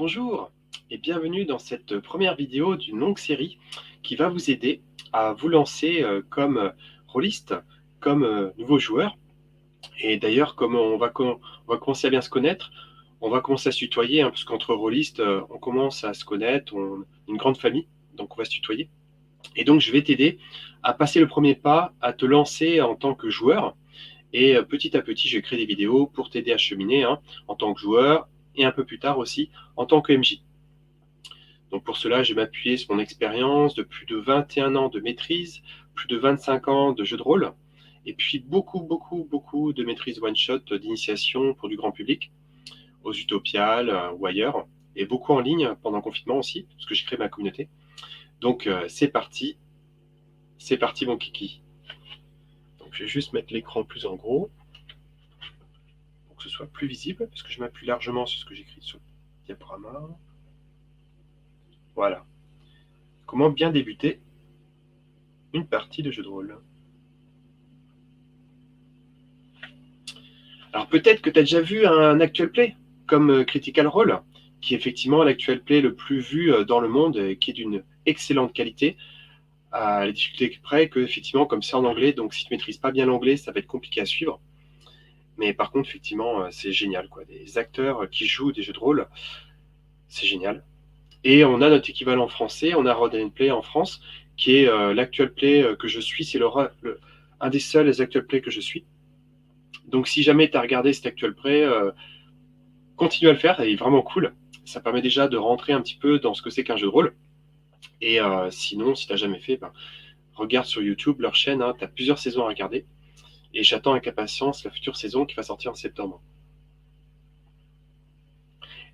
Bonjour et bienvenue dans cette première vidéo d'une longue série qui va vous aider à vous lancer comme rôliste, comme nouveau joueur. Et d'ailleurs, comme on va commencer à bien se connaître, on va commencer à se tutoyer, hein, parce qu'entre rôlistes, on commence à se connaître, on est une grande famille, donc on va se tutoyer. Et donc je vais t'aider à passer le premier pas, à te lancer en tant que joueur. Et petit à petit, je vais créer des vidéos pour t'aider à cheminer, hein, en tant que joueur et un peu plus tard aussi en tant que MJ. Donc pour cela, je vais m'appuyer sur mon expérience de plus de 21 ans de maîtrise, plus de 25 ans de jeu de rôle, et puis beaucoup de maîtrise one-shot d'initiation pour du grand public, aux Utopiales ou ailleurs, et beaucoup en ligne pendant le confinement aussi, parce que j'ai créé ma communauté. Donc c'est parti mon kiki. Donc je vais juste mettre l'écran plus en gros, pour que ce soit plus visible, parce que je m'appuie largement sur ce que j'écris sur le diaporama. Voilà. Comment bien débuter une partie de jeu de rôle. Alors peut-être que tu as déjà vu un actual play comme Critical Role, qui est effectivement l'actual play le plus vu dans le monde et qui est d'une excellente qualité, à la difficulté près que, effectivement, comme c'est en anglais, donc si tu maîtrises pas bien l'anglais, ça va être compliqué à suivre. Mais par contre, effectivement, c'est génial, quoi. Des acteurs qui jouent des jeux de rôle, c'est génial. Et on a notre équivalent français, on a Roll & Play en France, qui est l'actual play que je suis, c'est un des seuls actual play que je suis. Donc si jamais tu as regardé cet actual play, continue à le faire, il est vraiment cool. Ça permet déjà de rentrer un petit peu dans ce que c'est qu'un jeu de rôle. Et sinon, si tu n'as jamais fait, regarde sur YouTube leur chaîne, hein, tu as plusieurs saisons à regarder. Et j'attends avec impatience la future saison qui va sortir en septembre.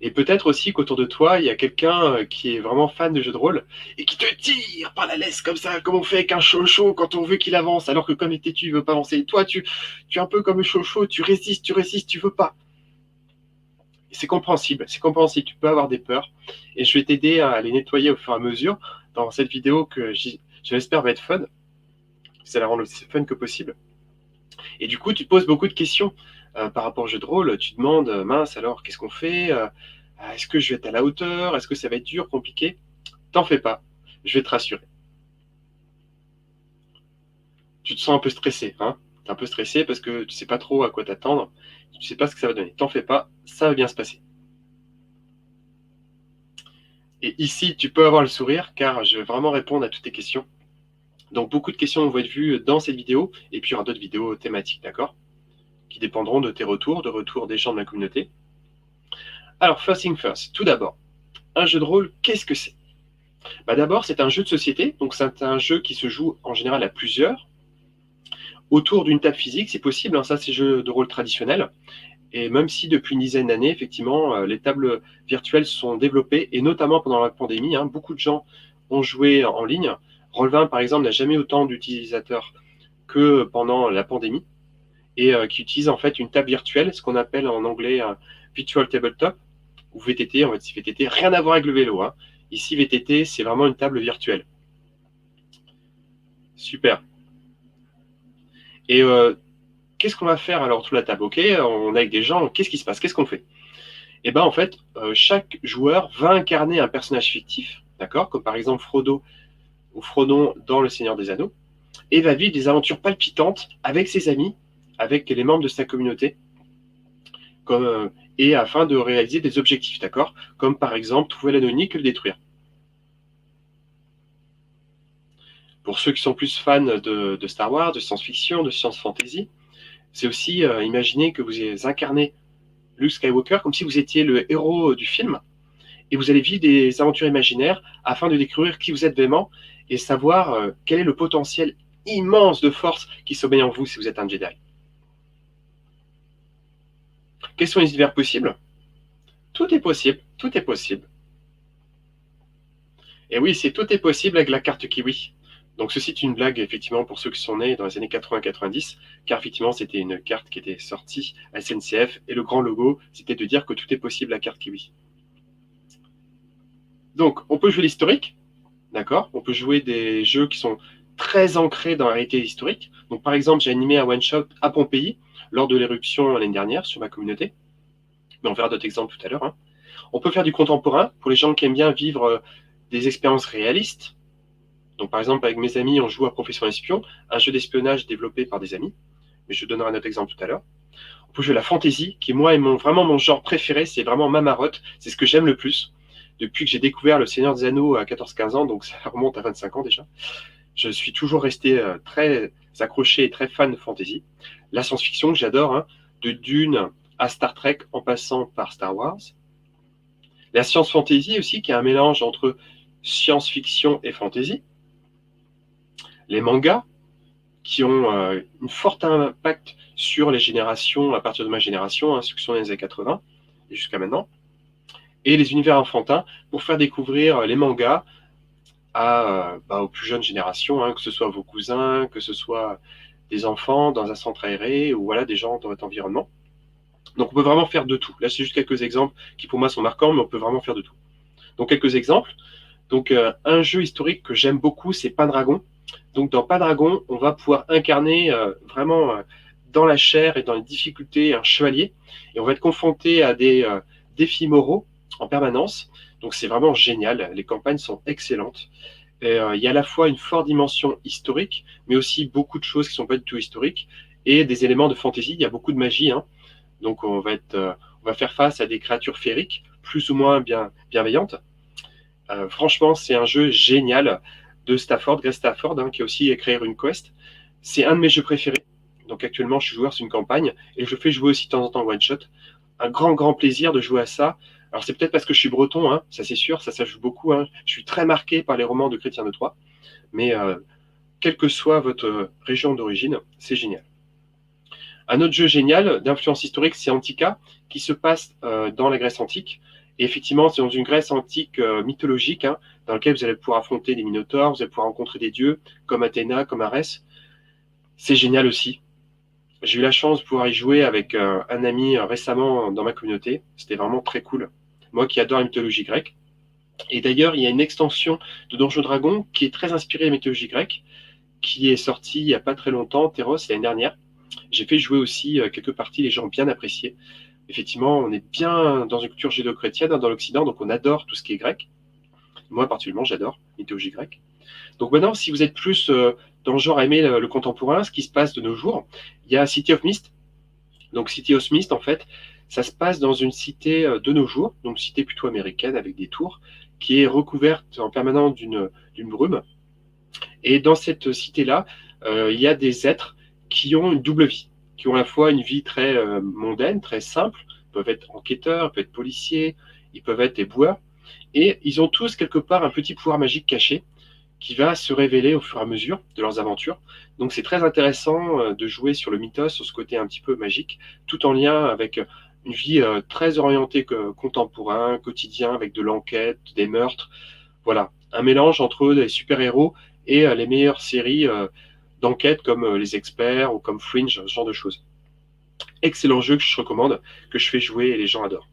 Et peut-être aussi qu'autour de toi, il y a quelqu'un qui est vraiment fan de jeux de rôle et qui te tire par la laisse comme ça, comme on fait avec un chocho quand on veut qu'il avance, alors que comme il est têtu, il veut pas avancer. Et toi, tu es un peu comme un chocho, tu résistes, tu veux pas. C'est compréhensible, tu peux avoir des peurs. Et je vais t'aider à les nettoyer au fur et à mesure dans cette vidéo que j'espère va être fun. C'est la rendre aussi fun que possible. Et du coup, tu te poses beaucoup de questions par rapport au jeu de rôle. Tu te demandes, mince, alors, qu'est-ce qu'on fait Est-ce que je vais être à la hauteur Est-ce que ça va être dur, compliqué T'en fais pas, je vais te rassurer. Tu te sens un peu stressé, hein T'es un peu stressé parce que tu sais pas trop à quoi t'attendre. Tu sais pas ce que ça va donner. T'en fais pas, ça va bien se passer. Et ici, tu peux avoir le sourire car je vais vraiment répondre à toutes tes questions. Donc, beaucoup de questions vont être vues dans cette vidéo et puis il y aura d'autres vidéos thématiques, d'accord, qui dépendront de tes retours, de retours des gens de ma communauté. Alors, first thing first, tout d'abord, un jeu de rôle, qu'est-ce que c'est? D'abord, c'est un jeu de société, donc c'est un jeu qui se joue en général à plusieurs, autour d'une table physique, c'est possible, hein, ça c'est jeu de rôle traditionnel. Et même si depuis une dizaine d'années, effectivement, les tables virtuelles se sont développées, et notamment pendant la pandémie, hein, beaucoup de gens ont joué en ligne. Roll20, par exemple, n'a jamais autant d'utilisateurs que pendant la pandémie, et qui utilise en fait une table virtuelle, ce qu'on appelle en anglais un Virtual Tabletop, ou VTT, en fait c'est VTT, rien à voir avec le vélo. Hein. Ici, VTT, c'est vraiment une table virtuelle. Super. Et qu'est-ce qu'on va faire alors autour de la table? Ok, on est avec des gens, qu'est-ce qui se passe? Qu'est-ce qu'on fait? Et en fait, chaque joueur va incarner un personnage fictif, d'accord, comme par exemple Frodo ou Frodon dans Le Seigneur des Anneaux, et va vivre des aventures palpitantes avec ses amis, avec les membres de sa communauté, comme, et afin de réaliser des objectifs, d'accord, comme par exemple trouver l'anneau unique et le détruire. Pour ceux qui sont plus fans de Star Wars, de science-fiction, de science-fantasy, c'est aussi imaginer que vous incarnez Luke Skywalker comme si vous étiez le héros du film, et vous allez vivre des aventures imaginaires afin de découvrir qui vous êtes vraiment et savoir quel est le potentiel immense de force qui sommeille en vous si vous êtes un Jedi. Quels sont les univers possibles? Tout est possible, tout est possible. Et oui, c'est tout est possible avec la carte Kiwi. Donc ceci est une blague effectivement pour ceux qui sont nés dans les années 80-90, car effectivement c'était une carte qui était sortie à SNCF et le grand logo c'était de dire que tout est possible la carte Kiwi. Donc on peut jouer l'historique, d'accord? On peut jouer des jeux qui sont très ancrés dans la réalité historique. Donc par exemple j'ai animé un one-shot à Pompéi lors de l'éruption l'année dernière sur ma communauté, mais on verra d'autres exemples tout à l'heure. Hein. On peut faire du contemporain pour les gens qui aiment bien vivre des expériences réalistes. Donc par exemple, avec mes amis, on joue à Profession Espion, un jeu d'espionnage développé par des amis. Mais je donnerai un autre exemple tout à l'heure. On peut jouer la fantasy, qui moi est vraiment mon genre préféré, c'est vraiment ma marotte, c'est ce que j'aime le plus. Depuis que j'ai découvert Le Seigneur des Anneaux à 14-15 ans, donc ça remonte à 25 ans déjà, je suis toujours resté très accroché et très fan de fantasy. La science-fiction que j'adore, hein, de Dune à Star Trek en passant par Star Wars. La science fantasy aussi, qui est un mélange entre science-fiction et fantasy. Les mangas, qui ont un fort impact sur les générations, à partir de ma génération, hein, ceux qui sont dans les années 80 et jusqu'à maintenant. Et les univers enfantins pour faire découvrir les mangas aux plus jeunes générations, hein, que ce soit vos cousins, que ce soit des enfants dans un centre aéré ou voilà, des gens dans votre environnement. Donc on peut vraiment faire de tout. Là, c'est juste quelques exemples qui pour moi sont marquants, mais on peut vraiment faire de tout. Donc quelques exemples. Donc un jeu historique que j'aime beaucoup, c'est Pendragon. Donc dans Pendragon, on va pouvoir incarner vraiment dans la chair et dans les difficultés un chevalier. Et on va être confronté à des défis moraux en permanence. Donc c'est vraiment génial. Les campagnes sont excellentes. Et, il y a à la fois une forte dimension historique, mais aussi beaucoup de choses qui ne sont pas du tout historiques, et des éléments de fantasy. Il y a beaucoup de magie, hein. Donc on va faire face à des créatures féeriques, plus ou moins bienveillantes. Franchement, c'est un jeu génial de Stafford, Greg Stafford, hein, qui a aussi créé RuneQuest. C'est un de mes jeux préférés. Donc actuellement, je suis joueur sur une campagne et je le fais jouer aussi de temps en temps one shot. Un grand plaisir de jouer à ça. Alors c'est peut-être parce que je suis breton, hein, ça c'est sûr, ça joue beaucoup. Hein. Je suis très marqué par les romans de Chrétien de Troyes. Mais quelle que soit votre région d'origine, c'est génial. Un autre jeu génial d'influence historique, c'est Antica, qui se passe dans la Grèce antique. Et effectivement, c'est dans une Grèce antique mythologique, hein, dans laquelle vous allez pouvoir affronter des minotaures, vous allez pouvoir rencontrer des dieux comme Athéna, comme Arès. C'est génial aussi. J'ai eu la chance de pouvoir y jouer avec un ami récemment dans ma communauté. C'était vraiment très cool. Moi qui adore la mythologie grecque. Et d'ailleurs, il y a une extension de Donjons Dragons qui est très inspirée de la mythologie grecque, qui est sortie il n'y a pas très longtemps, Theros, l'année dernière. J'ai fait jouer aussi quelques parties, les gens ont bien apprécié. Effectivement, on est bien dans une culture judéo-chrétienne, hein, dans l'Occident, donc on adore tout ce qui est grec. Moi, particulièrement, j'adore la mythologie grecque. Donc maintenant, si vous êtes plus dans le genre à aimer le contemporain, ce qui se passe de nos jours, il y a City of Mist. Donc City of Mist, en fait, ça se passe dans une cité de nos jours, donc cité plutôt américaine avec des tours, qui est recouverte en permanence d'une brume. Et dans cette cité-là, il y a des êtres qui ont une double vie, qui ont à la fois une vie très mondaine, très simple, ils peuvent être enquêteurs, ils peuvent être policiers, ils peuvent être des boueurs, et ils ont tous quelque part un petit pouvoir magique caché qui va se révéler au fur et à mesure de leurs aventures. Donc c'est très intéressant de jouer sur le mythos, sur ce côté un petit peu magique, tout en lien avec une vie très orientée contemporain, quotidien, avec de l'enquête, des meurtres. Voilà, un mélange entre les super-héros et les meilleures séries d'enquête comme Les Experts ou comme Fringe, ce genre de choses. Excellent jeu que je recommande, que je fais jouer et les gens adorent.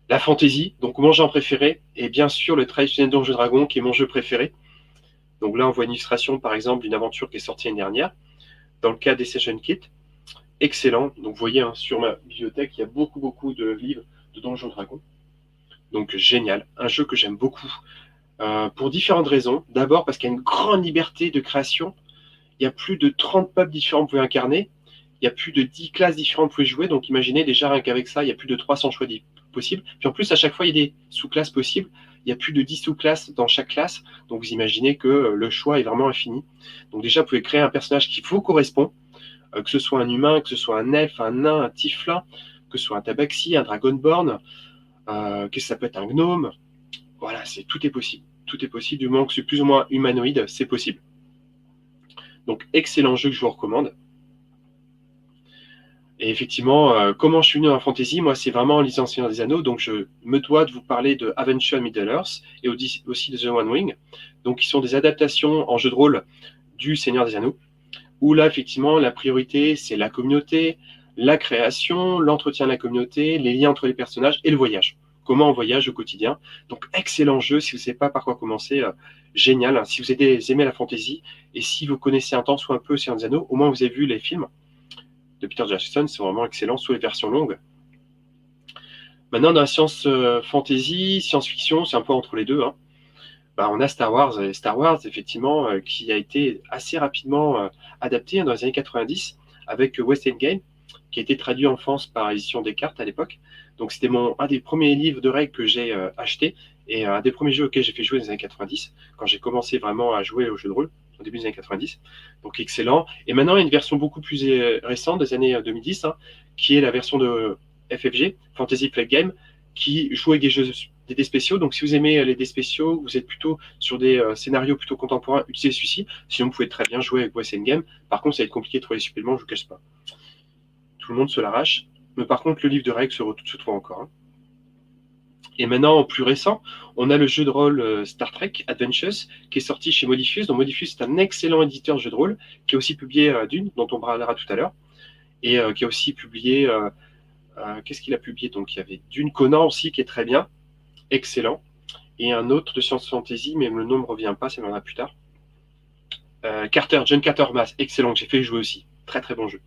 La fantasy, donc mon genre préféré, et bien sûr le traditionnel Donjons Dragons qui est mon jeu préféré. Donc là, on voit une illustration par exemple d'une aventure qui est sortie l'année dernière, dans le cas des Session Kit. Excellent. Donc vous voyez, hein, sur ma bibliothèque, il y a beaucoup de livres de Donjons Dragons. Donc génial, un jeu que j'aime beaucoup. Pour différentes raisons. D'abord parce qu'il y a une grande liberté de création. Il y a plus de 30 peuples différents que vous pouvez incarner. Il y a plus de 10 classes différentes que vous pouvez jouer. Donc imaginez déjà rien qu'avec ça, il y a plus de 300 choix possibles. Puis en plus, à chaque fois, il y a des sous-classes possibles. Il y a plus de 10 sous-classes dans chaque classe. Donc vous imaginez que le choix est vraiment infini. Donc déjà, vous pouvez créer un personnage qui vous correspond, que ce soit un humain, que ce soit un elfe, un nain, un tieflin, que ce soit un tabaxi, un dragonborn, que ça peut être un gnome. Voilà, tout est possible. Tout est possible, du moment que c'est plus ou moins humanoïde, c'est possible. Donc, excellent jeu que je vous recommande. Et effectivement, comment je suis venu dans la fantasy, moi, c'est vraiment en lisant Seigneur des Anneaux, donc je me dois de vous parler de Adventure Middle-earth et aussi de The One Ring, donc qui sont des adaptations en jeu de rôle du Seigneur des Anneaux, où là, effectivement, la priorité, c'est la communauté, la création, l'entretien de la communauté, les liens entre les personnages et le voyage. Comment on voyage au quotidien. Donc, excellent jeu. Si vous ne savez pas par quoi commencer, génial. Hein. Si vous aimez la fantasy et si vous connaissez un temps soit un peu Seigneur des Anneaux, au moins vous avez vu les films de Peter Jackson, c'est vraiment excellent sous les versions longues. Maintenant, dans la science fantasy, science-fiction, c'est un peu entre les deux, hein. On a Star Wars, et Star Wars, effectivement, qui a été assez rapidement adapté, hein, dans les années 90 avec West Endgame, qui a été traduit en France par Édition Descartes à l'époque. Donc, c'était un des premiers livres de règles que j'ai acheté et un des premiers jeux auxquels j'ai fait jouer dans les années 90, quand j'ai commencé vraiment à jouer aux jeux de rôle, au début des années 90. Donc, excellent. Et maintenant, il y a une version beaucoup plus récente, des années 2010, hein, qui est la version de FFG, Fantasy Flight Game, qui joue avec des jeux des dés spéciaux. Donc, si vous aimez les dés spéciaux, vous êtes plutôt sur des scénarios plutôt contemporains, utilisez celui-ci. Sinon, vous pouvez très bien jouer avec West Endgame. Par contre, ça va être compliqué de trouver les suppléments, je ne vous cache pas. Tout le monde se l'arrache. Mais par contre, le livre de règles se trouve encore, hein. Et maintenant, en plus récent, on a le jeu de rôle Star Trek Adventures qui est sorti chez Modiphius. Donc, Modiphius, c'est un excellent éditeur de jeux de rôle qui a aussi publié Dune, dont on parlera tout à l'heure, et qui a aussi publié. Qu'est-ce qu'il a publié? Donc, il y avait Dune Conan aussi, qui est très bien, excellent. Et un autre de science fantasy, mais le nom ne me revient pas, ça viendra plus tard. John Carter Mass, excellent, que j'ai fait jouer aussi. Très très bon jeu.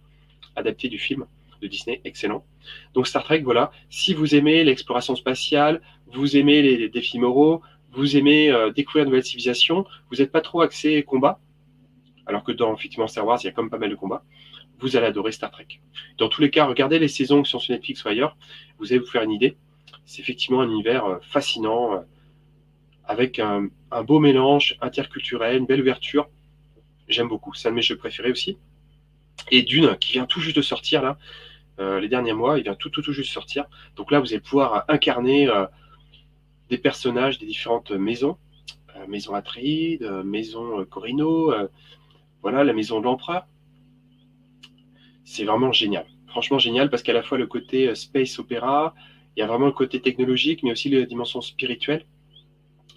Adapté du film de Disney, excellent. Donc Star Trek, voilà. Si vous aimez l'exploration spatiale, vous aimez les défis moraux, vous aimez découvrir de nouvelles civilisations, vous n'êtes pas trop axé combat, alors que dans effectivement Star Wars, il y a quand même pas mal de combats, vous allez adorer Star Trek. Dans tous les cas, regardez les saisons qui sont sur Netflix ou ailleurs, vous allez vous faire une idée. C'est effectivement un univers fascinant, avec un beau mélange interculturel, une belle ouverture. J'aime beaucoup, c'est un de mes jeux préférés aussi. Et Dune, qui vient tout juste de sortir là, les derniers mois, il vient tout juste de sortir. Donc là, vous allez pouvoir incarner des personnages des différentes maisons. Maison Atreides, maison Corino, voilà, la maison de l'Empereur. C'est vraiment génial. Franchement génial, parce qu'à la fois le côté space opéra, il y a vraiment le côté technologique, mais aussi la dimension spirituelle,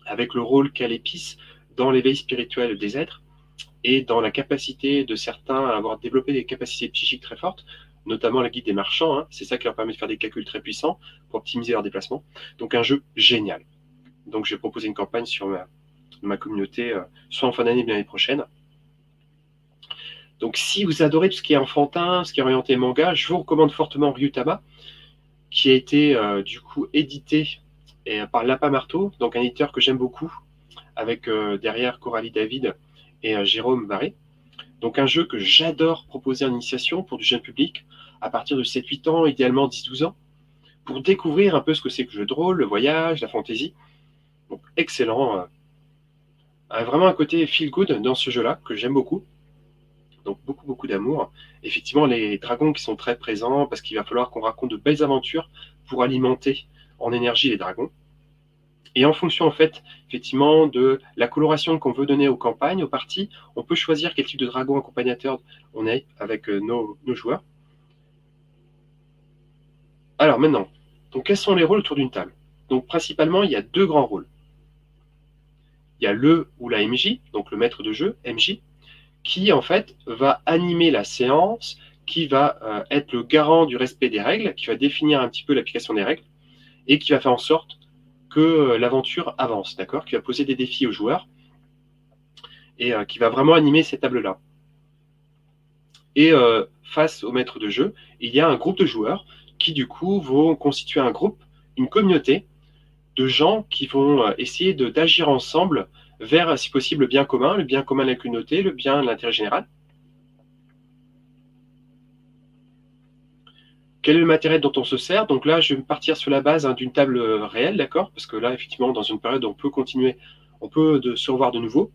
avec le rôle qu'a l'épice dans l'éveil spirituel des êtres et dans la capacité de certains à avoir développé des capacités psychiques très fortes, notamment la guide des marchands, hein. C'est ça qui leur permet de faire des calculs très puissants pour optimiser leur déplacement. Donc un jeu génial. Donc je vais proposer une campagne sur ma communauté, soit en fin d'année, bien l'année prochaine. Donc si vous adorez tout ce qui est enfantin, ce qui est orienté manga, je vous recommande fortement Ryutama, qui a été du coup édité par Lapin Marteau, donc un éditeur que j'aime beaucoup, avec derrière Coralie David et Jérôme Barré. Donc un jeu que j'adore proposer en initiation pour du jeune public, à partir de 7-8 ans, idéalement 10-12 ans, pour découvrir un peu ce que c'est que le jeu de rôle, le voyage, la fantaisie. Donc excellent, vraiment un côté feel good dans ce jeu-là, que j'aime beaucoup. Donc beaucoup d'amour. Effectivement, les dragons qui sont très présents, parce qu'il va falloir qu'on raconte de belles aventures pour alimenter en énergie les dragons. Et en fonction, en fait, effectivement, de la coloration qu'on veut donner aux campagnes, aux parties, on peut choisir quel type de dragon accompagnateur on est avec nos joueurs. Alors maintenant, donc quels sont les rôles autour d'une table? Donc principalement, il y a deux grands rôles. Il y a le ou la MJ, donc le maître de jeu, MJ, qui en fait va animer la séance, qui va être le garant du respect des règles, qui va définir un petit peu l'application des règles, et qui va faire en sorte que l'aventure avance, d'accord? Qui va poser des défis aux joueurs, et qui va vraiment animer ces tables-là. Et face au maître de jeu, il y a un groupe de joueurs qui, du coup, vont constituer un groupe, une communauté de gens qui vont essayer d'agir ensemble vers, si possible, le bien commun de la communauté, le bien de l'intérêt général. Quel est le matériel dont on se sert? Donc là, je vais partir sur la base d'une table réelle, d'accord? Parce que là, effectivement, dans une période où on peut continuer, on peut se revoir de nouveau.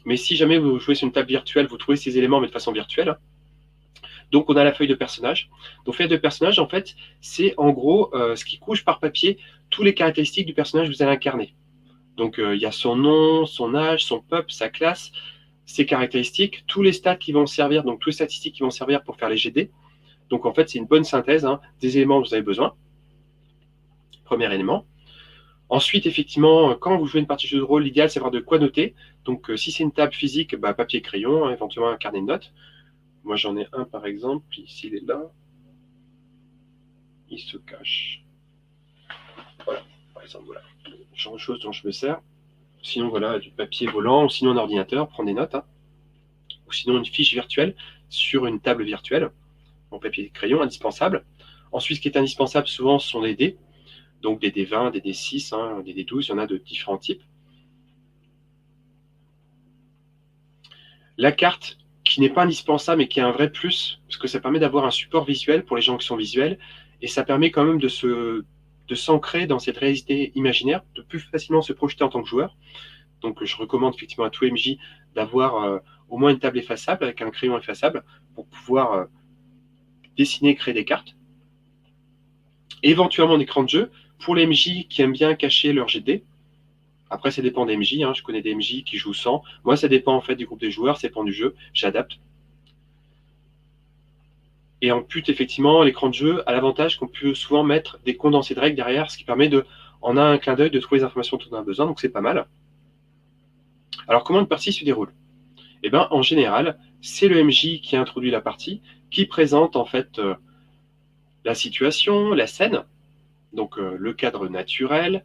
Mais si jamais vous jouez sur une table virtuelle, vous trouvez ces éléments, mais de façon virtuelle. Donc, on a la feuille de personnage. Donc, feuille de personnage, en fait, c'est en gros ce qui couche par papier toutes les caractéristiques du personnage que vous allez incarner. Donc, il y a son nom, son âge, son peuple, sa classe, ses caractéristiques, tous les stats qui vont servir, donc tous les statistiques qui vont servir pour faire les GD. Donc, en fait, c'est une bonne synthèse des éléments dont vous avez besoin. Premier élément. Ensuite, effectivement, quand vous jouez une partie de jeu de rôle, l'idéal, c'est d'avoir de quoi noter. Donc, si c'est une table physique, papier, crayon, éventuellement un carnet de notes. Moi, j'en ai un, par exemple. Ici, il est là. Il se cache. Voilà, par exemple, voilà. Genre de choses dont je me sers. Sinon, voilà, du papier volant, ou sinon un ordinateur, prendre des notes. Ou sinon une fiche virtuelle sur une table virtuelle, en papier et crayon, indispensable. Ensuite, ce qui est indispensable, souvent, ce sont les dés. Donc des D20, des D6, hein, des D12, il y en a de différents types. La carte qui n'est pas indispensable mais qui est un vrai plus, parce que ça permet d'avoir un support visuel pour les gens qui sont visuels, et ça permet quand même de s'ancrer dans cette réalité imaginaire, de plus facilement se projeter en tant que joueur. Donc je recommande effectivement à tout MJ d'avoir au moins une table effaçable avec un crayon effaçable pour pouvoir dessiner, créer des cartes. Et éventuellement un écran de jeu pour les MJ qui aiment bien cacher leur GD. Après, ça dépend des MJ, hein. Je connais des MJ qui jouent sans. Moi, ça dépend en fait du groupe des joueurs, ça dépend du jeu. J'adapte. Et en put, effectivement, l'écran de jeu a l'avantage qu'on peut souvent mettre des condensés de règles derrière, ce qui permet en un clin d'œil, de trouver les informations dont on a besoin, donc c'est pas mal. Alors, comment une partie se déroule? Eh bien, en général, c'est le MJ qui introduit la partie, qui présente en fait la situation, la scène, donc le cadre naturel,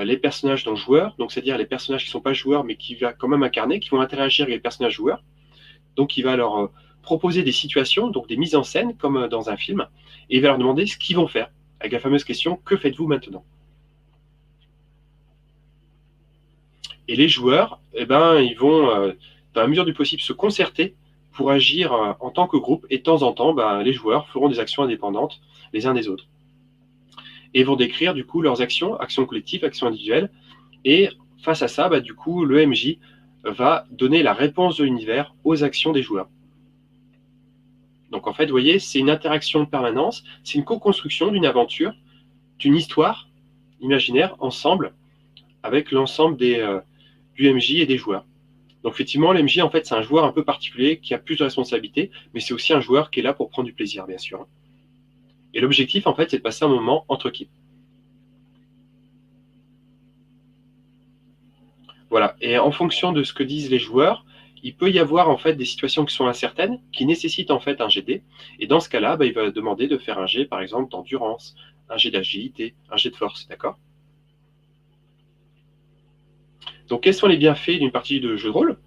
les personnages non joueurs, donc c'est-à-dire les personnages qui ne sont pas joueurs mais qui va quand même incarner, qui vont interagir avec les personnages joueurs. Donc il va leur proposer des situations, donc des mises en scène comme dans un film, et il va leur demander ce qu'ils vont faire, avec la fameuse question « Que faites-vous maintenant ?» Et les joueurs, eh ben, ils vont, dans la mesure du possible, se concerter pour agir en tant que groupe, et de temps en temps, ben, les joueurs feront des actions indépendantes les uns des autres. Et vont décrire du coup leurs actions, actions collectives, actions individuelles, et face à ça, bah, du coup, le MJ va donner la réponse de l'univers aux actions des joueurs. Donc en fait, vous voyez, c'est une interaction de permanence, c'est une co-construction d'une aventure, d'une histoire imaginaire ensemble, avec l'ensemble du MJ et des joueurs. Donc effectivement, l'MJ, en fait, c'est un joueur un peu particulier qui a plus de responsabilités, mais c'est aussi un joueur qui est là pour prendre du plaisir, bien sûr. Et l'objectif, en fait, c'est de passer un moment entre équipes. Voilà. Et en fonction de ce que disent les joueurs, il peut y avoir en fait des situations qui sont incertaines, qui nécessitent en fait un GD. Et dans ce cas-là, bah, il va demander de faire un G, par exemple, d'endurance, un G d'agilité, un G de force, d'accord? Donc, quels sont les bienfaits d'une partie de jeu de rôle?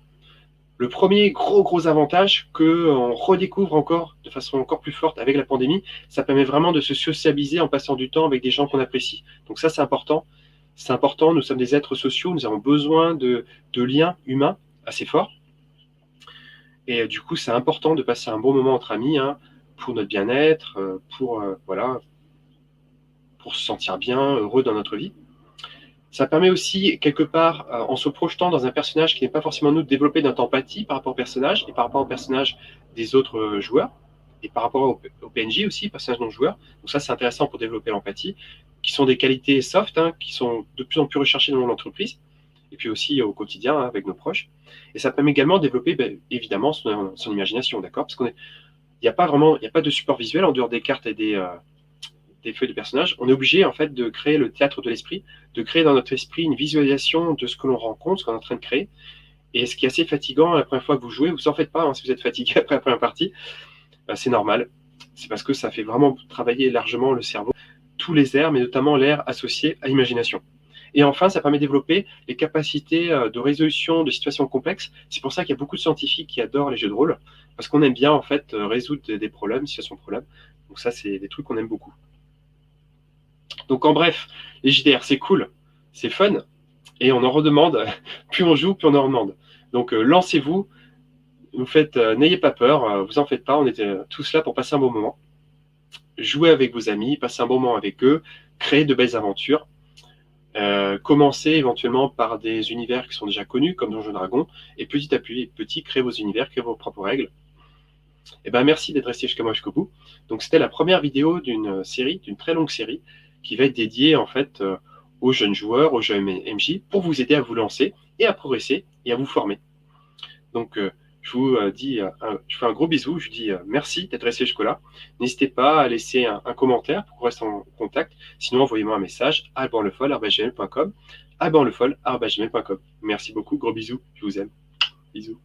Le premier gros avantage qu'on redécouvre encore de façon encore plus forte avec la pandémie, ça permet vraiment de se sociabiliser en passant du temps avec des gens qu'on apprécie. Donc ça, c'est important. C'est important, nous sommes des êtres sociaux, nous avons besoin de liens humains assez forts. Et du coup, c'est important de passer un bon moment entre amis, hein, pour notre bien-être, voilà, pour se sentir bien, heureux dans notre vie. Ça permet aussi, quelque part, en se projetant dans un personnage qui n'est pas forcément nous, de développer notre empathie par rapport au personnage et par rapport au personnage des autres joueurs, et par rapport au PNJ aussi, personnage non joueur. Donc ça, c'est intéressant pour développer l'empathie, qui sont des qualités soft, hein, qui sont de plus en plus recherchées dans l'entreprise, et puis aussi au quotidien, hein, avec nos proches. Et ça permet également de développer, évidemment, son imagination, d'accord? Parce qu'il n'y a pas de support visuel en dehors des cartes et des feuilles de personnages. On est obligé en fait de créer le théâtre de l'esprit, de créer dans notre esprit une visualisation de ce que l'on rencontre, ce qu'on est en train de créer. Et ce qui est assez fatigant la première fois que vous jouez, vous en faites pas, hein, si vous êtes fatigué après la première partie, c'est normal. C'est parce que ça fait vraiment travailler largement le cerveau, tous les airs, mais notamment l'air associé à l'imagination. Et enfin, ça permet de développer les capacités de résolution de situations complexes. C'est pour ça qu'il y a beaucoup de scientifiques qui adorent les jeux de rôle, parce qu'on aime bien en fait résoudre des problèmes, situations de problèmes. Donc ça, c'est des trucs qu'on aime beaucoup. Donc en bref, les JDR, c'est cool, c'est fun, et on en redemande. Plus on joue, plus on en redemande. Donc lancez-vous, n'ayez pas peur, vous en faites pas, on était tous là pour passer un bon moment. Jouez avec vos amis, passez un bon moment avec eux, créez de belles aventures. Commencez éventuellement par des univers qui sont déjà connus, comme Donjons & Dragons, et petit à petit, créez vos univers, créez vos propres règles. Et ben merci d'être resté jusqu'à moi jusqu'au bout. Donc c'était la première vidéo d'une série, d'une très longue série, qui va être dédiée en fait aux jeunes joueurs, aux jeunes MJ, pour vous aider à vous lancer et à progresser et à vous former. Donc je vous je fais un gros bisou, je vous dis merci d'être resté jusque-là. N'hésitez pas à laisser un commentaire pour qu'on reste en contact. Sinon, envoyez-moi un message à albanlefol@gmail.com, albanlefol@gmail.com. Merci beaucoup, gros bisous, je vous aime. Bisous.